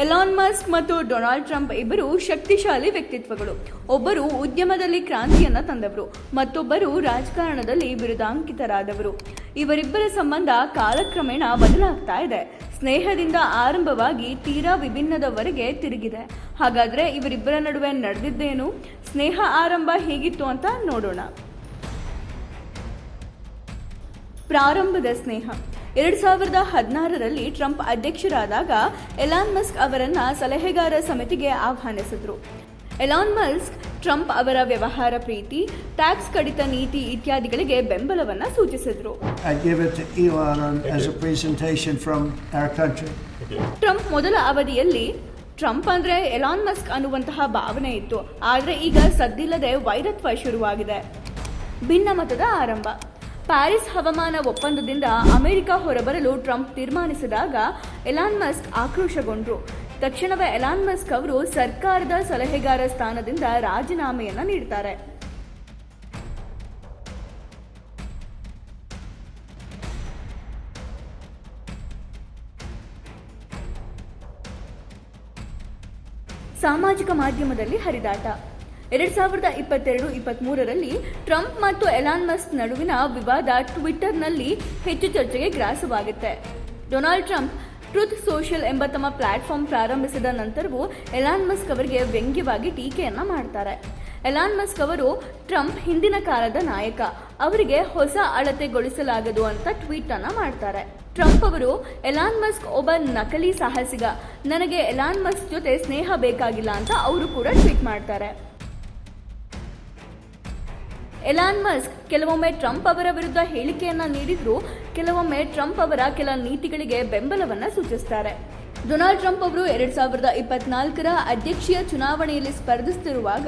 Elon Musk ಮತ್ತು Donald Trump ಇಬ್ಬರು ಶಕ್ತಿಶಾಲಿ ವ್ಯಕ್ತಿತ್ವಗಳು. ಒಬ್ಬರು ಉದ್ಯಮದಲ್ಲಿ ಕ್ರಾಂತಿಯನ್ನ ತಂದವರು, ಮತ್ತೊಬ್ಬರು ರಾಜಕಾರಣದಲ್ಲಿ ಬಿರುದಾಂಕಿತರಾದವರು. ಇವರಿಬ್ಬರ ಸಂಬಂಧ ಕಾಲಕ್ರಮೇಣ ಬದಲಾಗ್ತಾ ಇದೆ. ಸ್ನೇಹದಿಂದ ಆರಂಭವಾಗಿ ತೀರಾ ವಿಭಿನ್ನದವರೆಗೆ ತಿರುಗಿದೆ. ಹಾಗಾದ್ರೆ ಇವರಿಬ್ಬರ ನಡುವೆ ನಡೆದಿದ್ದೇನು? ಸ್ನೇಹ ಆರಂಭ ಹೇಗಿತ್ತು ಅಂತ ನೋಡೋಣ. ಪ್ರಾರಂಭದ ಸ್ನೇಹ 2016ರಲ್ಲಿ ಟ್ರಂಪ್ ಅಧ್ಯಕ್ಷರಾದಾಗ ಎಲಾನ್ ಮಸ್ಕ್ ಅವರನ್ನ ಸಲಹೆಗಾರ ಸಮಿತಿಗೆ ಆಹ್ವಾನಿಸಿದ್ರು. ಎಲಾನ್ ಮಸ್ಕ್ ಟ್ರಂಪ್ ಅವರ ವ್ಯವಹಾರ ಪ್ರೀತಿ, ಟ್ಯಾಕ್ಸ್ ಕಡಿತ ನೀತಿ ಇತ್ಯಾದಿಗಳಿಗೆ ಬೆಂಬಲವನ್ನ ಸೂಚಿಸಿದ್ರು. ಟ್ರಂಪ್ ಮೊದಲ ಅವಧಿಯಲ್ಲಿ ಟ್ರಂಪ್ ಅಂದ್ರೆ ಎಲಾನ್ ಮಸ್ಕ್ ಅನ್ನುವಂತಹ ಭಾವನೆ ಇತ್ತು. ಆದ್ರೆ ಈಗ ಸದ್ದಿಲ್ಲದೆ ವೈರತ್ವ ಶುರುವಾಗಿದೆ. ಭಿನ್ನಮತದ ಆರಂಭ. ಪ್ಯಾರಿಸ್ ಹವಾಮಾನ ಒಪ್ಪಂದದಿಂದ ಅಮೆರಿಕ ಹೊರಬರಲು ಟ್ರಂಪ್ ತೀರ್ಮಾನಿಸಿದಾಗ ಎಲಾನ್ ಮಸ್ಕ್ ಆಕ್ರೋಶಗೊಂಡ್ರು. ತಕ್ಷಣವೇ ಎಲಾನ್ ಮಸ್ಕ್ ಅವರು ಸರ್ಕಾರದ ಸಲಹೆಗಾರ ಸ್ಥಾನದಿಂದ ರಾಜೀನಾಮೆಯನ್ನ ನೀಡುತ್ತಾರೆ. ಸಾಮಾಜಿಕ ಮಾಧ್ಯಮದಲ್ಲಿ ಹರಿದಾಟ. 2022-23ರಲ್ಲಿ ಟ್ರಂಪ್ ಮತ್ತು ಎಲಾನ್ ಮಸ್ಕ್ ನಡುವಿನ ವಿವಾದ ಟ್ವಿಟರ್ನಲ್ಲಿ ಹೆಚ್ಚು ಚರ್ಚೆಗೆ ಗ್ರಾಸವಾಗುತ್ತೆ. ಡೊನಾಲ್ಡ್ ಟ್ರಂಪ್ ಟ್ರುತ್ ಸೋಷಿಯಲ್ ಎಂಬ ತಮ್ಮ ಪ್ಲಾಟ್ಫಾರ್ಮ್ ಪ್ರಾರಂಭಿಸಿದ ನಂತರವೂ ಎಲಾನ್ ಮಸ್ಕ್ ಅವರಿಗೆ ವ್ಯಂಗ್ಯವಾಗಿ ಟೀಕೆಯನ್ನ ಮಾಡ್ತಾರೆ. ಎಲಾನ್ ಮಸ್ಕ್ ಅವರು ಟ್ರಂಪ್ ಹಿಂದಿನ ಕಾಲದ ನಾಯಕ, ಅವರಿಗೆ ಹೊಸ ಅಳತೆಗೊಳಿಸಲಾಗದು ಅಂತ ಟ್ವೀಟ್ ಅನ್ನ ಮಾಡ್ತಾರೆ. ಟ್ರಂಪ್ ಅವರು ಎಲಾನ್ ಮಸ್ಕ್ ಒಬ್ಬ ನಕಲಿ ಸಾಹಸಿಗ, ನನಗೆ ಎಲಾನ್ ಮಸ್ಕ್ ಜೊತೆ ಸ್ನೇಹ ಬೇಕಾಗಿಲ್ಲ ಅಂತ ಅವರು ಕೂಡ ಟ್ವೀಟ್ ಮಾಡ್ತಾರೆ. ಎಲಾನ್ ಮಸ್ಕ್ ಕೆಲವೊಮ್ಮೆ ಟ್ರಂಪ್ ಅವರ ವಿರುದ್ಧ ಹೇಳಿಕೆಯನ್ನ ನೀಡಿದ್ರು, ಕೆಲವೊಮ್ಮೆ ಟ್ರಂಪ್ ಅವರ ಕೆಲ ನೀತಿಗಳಿಗೆ ಬೆಂಬಲವನ್ನ ಸೂಚಿಸ್ತಾರೆ. ಡೊನಾಲ್ಡ್ ಟ್ರಂಪ್ ಅವರು 2024ರ ಅಧ್ಯಕ್ಷೀಯ ಚುನಾವಣೆಯಲ್ಲಿ ಸ್ಪರ್ಧಿಸುತ್ತಿರುವಾಗ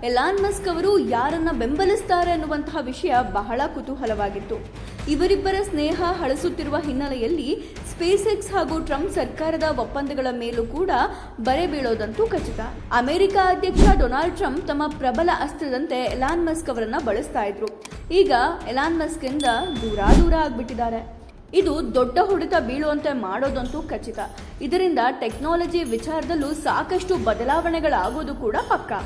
ಎಲಾನ್ ಮಸ್ಕ್ ಅವರು ಯಾರನ್ನ ಬೆಂಬಲಿಸ್ತಾರೆ ಅನ್ನುವಂತಹ ವಿಷಯ ಬಹಳ ಕುತೂಹಲವಾಗಿತ್ತು. ಇವರಿಬ್ಬರ ಸ್ನೇಹ ಹಳಸುತ್ತಿರುವ ಹಿನ್ನೆಲೆಯಲ್ಲಿ ಸ್ಪೇಸ್ ಎಕ್ಸ್ ಹಾಗೂ ಟ್ರಂಪ್ ಸರ್ಕಾರದ ಒಪ್ಪಂದಗಳ ಮೇಲೂ ಕೂಡ ಬರೆ ಬೀಳೋದಂತೂ ಖಚಿತ. ಅಮೆರಿಕ ಅಧ್ಯಕ್ಷ ಡೊನಾಲ್ಡ್ ಟ್ರಂಪ್ ತಮ್ಮ ಪ್ರಬಲ ಅಸ್ತ್ರದಂತೆ ಎಲಾನ್ ಮಸ್ಕ್ ಅವರನ್ನ ಬಳಸ್ತಾ ಇದ್ರು. ಈಗ ಎಲಾನ್ ಮಸ್ಕ್ ಇಂದ ದೂರ ಆಗ್ಬಿಟ್ಟಿದ್ದಾರೆ. ಇದು ದೊಡ್ಡ ಹೊಡೆತ ಬೀಳುವಂತೆ ಮಾಡೋದಂತೂ ಖಚಿತ. ಇದರಿಂದ ಟೆಕ್ನಾಲಜಿ ವಿಚಾರದಲ್ಲೂ ಸಾಕಷ್ಟು ಬದಲಾವಣೆಗಳಾಗೋದು ಕೂಡ ಪಕ್ಕಾ.